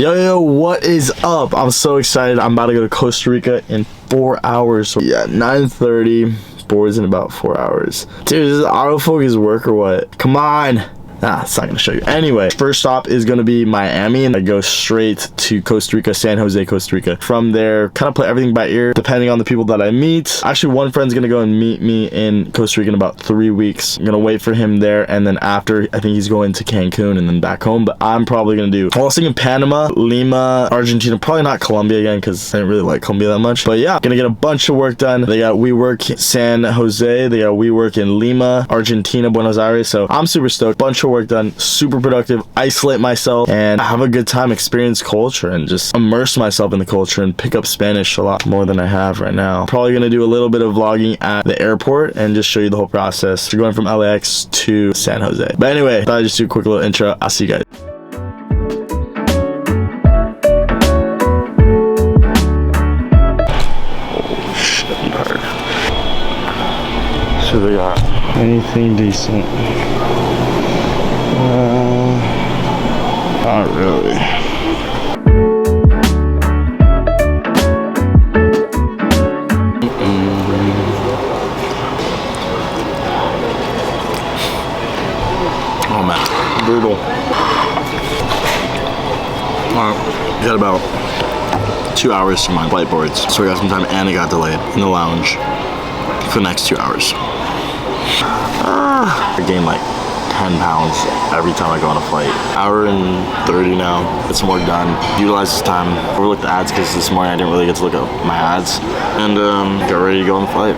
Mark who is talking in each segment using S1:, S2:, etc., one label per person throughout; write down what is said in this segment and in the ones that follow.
S1: Yo, what is up? I'm so excited. I'm about to go to Costa Rica in 4 hours. So yeah, 9:30. Boards in about 4 hours. Dude, does autofocus work or what? Come on. Nah, it's not gonna show you. Anyway, first stop is gonna be Miami, and I go straight to Costa Rica, San Jose, Costa Rica. From there, kind of play everything by ear, depending on the people that I meet. Actually, one friend's gonna go and meet me in Costa Rica in about 3 weeks. I'm gonna wait for him there, and then after, I think he's going to Cancun and then back home. But I'm probably gonna do, I was thinking Panama, Lima, Argentina, probably not Colombia again, because I didn't really like Colombia that much. But yeah, gonna get a bunch of work done. They got WeWork San Jose, they got WeWork in Lima, Argentina, Buenos Aires. So I'm super stoked. Bunch of work done, super productive, isolate myself and have a good time, experience culture and just immerse myself in the culture and pick up Spanish a lot more than I have right now. Probably gonna do a little bit of vlogging at the airport and just show you the whole process. We're going from LAX to San Jose. But anyway, thought I'd just do a quick little intro. I'll see you guys. Holy shit, I'm tired. So they got anything decent? Not really. Oh man, brutal. Alright, got about 2 hours to my flight boards, so we got some time and it got delayed in the lounge for the next 2 hours. I gained like 10 pounds every time I go on a flight. Hour and 30 now. Get some work done. Utilize this time. Overlook the ads because this morning I didn't really get to look at my ads. And get ready to go on the flight.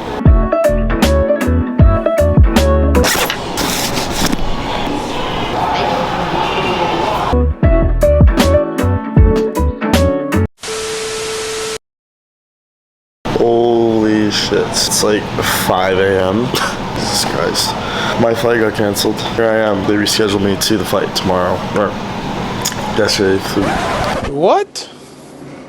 S1: Holy shit. It's like 5 a.m. Jesus Christ. My flight got canceled. Here I am. They rescheduled me to the flight tomorrow. Or yesterday flew.
S2: What?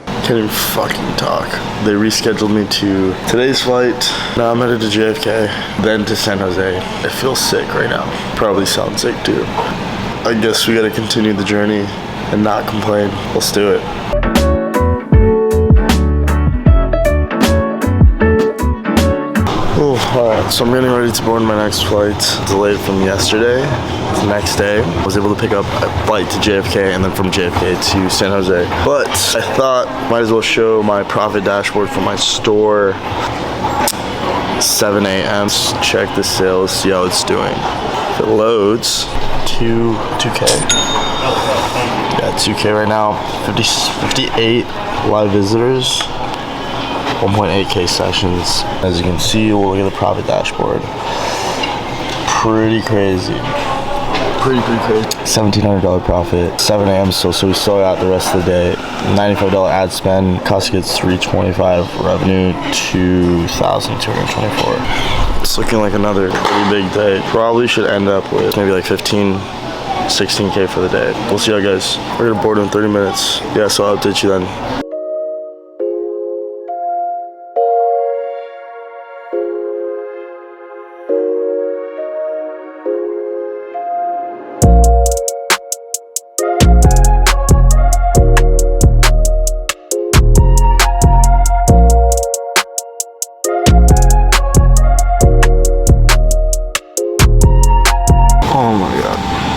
S1: Can't even fucking talk. They rescheduled me to today's flight. Now I'm headed to JFK, then to San Jose. I feel sick right now. Probably sound sick too. I guess we gotta continue the journey and not complain. Let's do it. Alright, so I'm getting ready to board my next flight. Delayed from yesterday. It's the next day. I was able to pick up a flight to JFK and then from JFK to San Jose. But I thought might as well show my profit dashboard for my store. 7 a.m. Check the sales, see how it's doing. If it loads, 2K. Yeah, 2K right now. 58 live visitors. 1.8K sessions. As you can see, we'll look at the profit dashboard. Pretty crazy. Pretty crazy. $1,700 profit. 7 a.m. still, so we still got the rest of the day. $95 ad spend. Cost of goods $325. Revenue $2,224. It's looking like another pretty big day. Probably should end up with maybe like 16K for the day. We'll see how it goes. We're gonna board in 30 minutes. Yeah, so I'll update you then.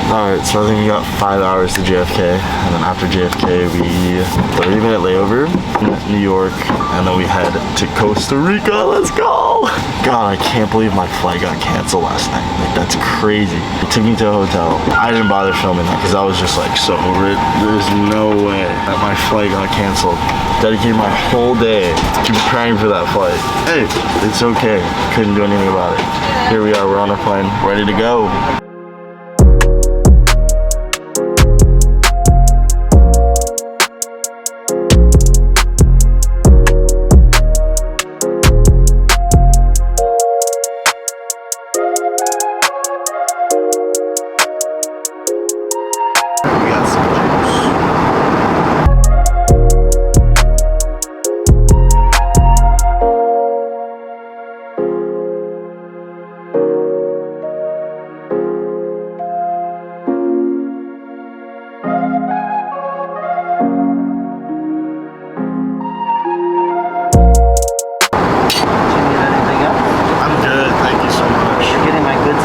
S1: Alright, so I think we got 5 hours to JFK, and then after JFK we 30-minute layover in New York, and then we head to Costa Rica. Let's go! God, I can't believe my flight got canceled last night. Like, that's crazy. It took me to a hotel. I didn't bother filming that because I was just like so over it. There's no way that my flight got canceled. Dedicated my whole day to preparing for that flight. Hey, it's okay. Couldn't do anything about it. Here we are, we're on our plane, ready to go.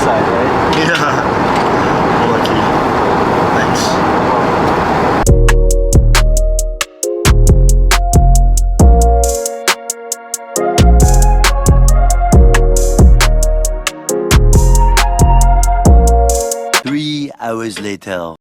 S2: side, right?
S1: Yeah. Lucky. Thanks.
S3: 3 hours later.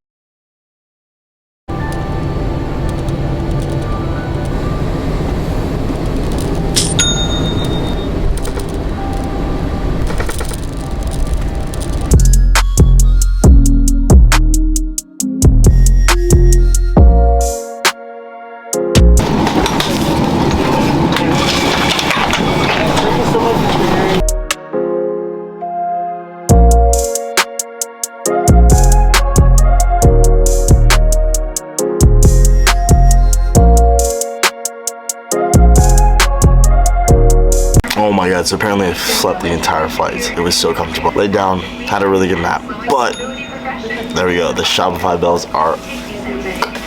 S1: Oh my god, so apparently I slept the entire flight. It was so comfortable. Laid down, had a really good nap. But, there we go, the Shopify bells are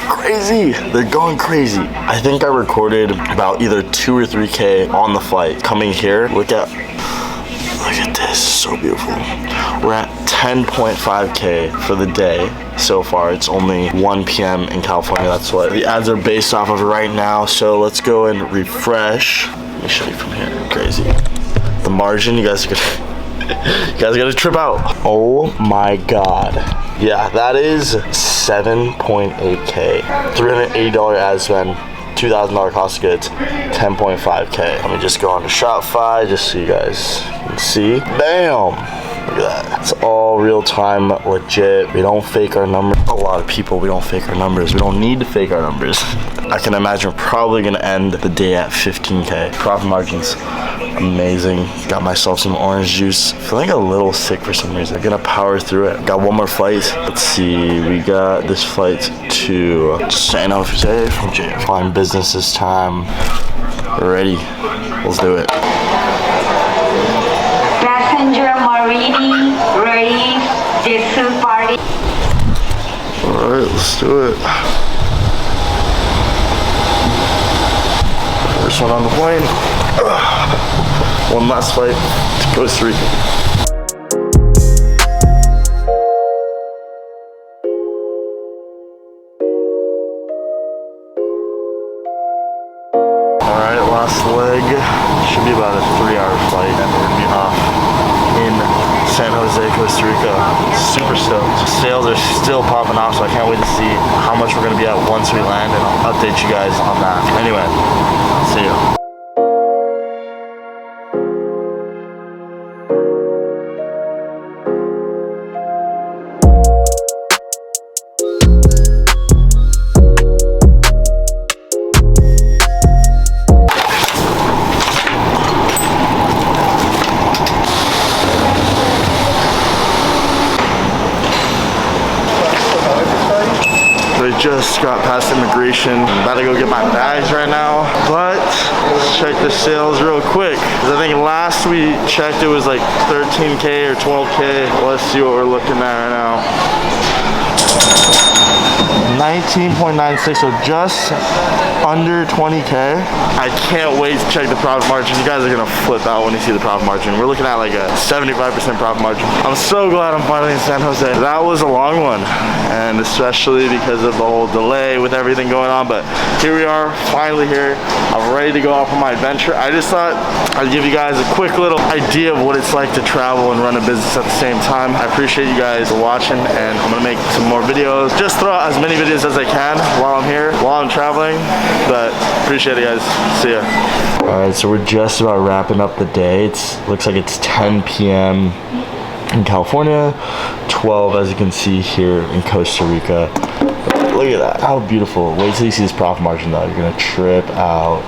S1: crazy. They're going crazy. I think I recorded about either 2 or 3K on the flight. Coming here, look at this, so beautiful. We're at 10.5K for the day so far. It's only 1 p.m. in California. That's what the ads are based off of right now. So let's go and refresh. Let me show you from here. Crazy. The margin, you guys are gonna trip out. Oh my god. Yeah, that is 7.8K. $380 ad spend. $2,000 cost of goods, 10.5K. Let me just go on to Shopify just so you guys can see. Bam! Look at that. It's all real time, legit. We don't fake our numbers. A lot of people, we don't fake our numbers. We don't need to fake our numbers. I can imagine we're probably gonna end the day at 15K. Profit margins, amazing. Got myself some orange juice. Feeling a little sick for some reason. I'm gonna power through it. Got one more flight. Let's see, we got this flight to San Jose from JF. Flying business this time. We're ready. Let's do it.
S4: Passenger Marini, ready, Dixon party.
S1: Alright, let's do it. First one on the plane. One last flight to Costa Rica. Alright, last leg. Should be about a 3-hour flight and we're gonna be off in San Jose, Costa Rica. Super stoked. Sales are still popping off, so I can't wait to see how much we're gonna be at once we land, and I'll update you guys on that. Anyway, see you. I just got past immigration. I'm about to go get my bags right now, but let's check the sales real quick. Cause I think last we checked it was like 13K or 12K. Let's see what we're looking at right now. 19.96, so just under 20K. I can't wait to check the profit margin. You guys are gonna flip out when you see the profit margin. We're looking at like a 75% profit margin. I'm so glad I'm finally in San Jose. That was a long one, and especially because of the whole delay with everything going on, but here we are, finally here. I'm ready to go off on my adventure. I just thought I'd give you guys a quick little idea of what it's like to travel and run a business at the same time. I appreciate you guys watching, and I'm gonna make some more videos. Just throw out as many videos as I can while I'm here, while I'm traveling, but appreciate it, guys. See ya. All right, so we're just about wrapping up the day. Looks like it's 10 p.m. in California, 12 as you can see here in Costa Rica. Look at that, how beautiful. Wait till you see this profit margin though, you're gonna trip out.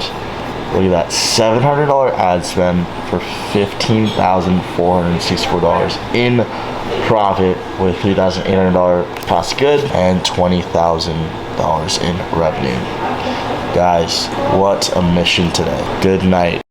S1: Look at that, $700 ad spend for $15,464 in profit with $3,800 cost of good and $20,000 in revenue. Guys, what a mission today. Good night.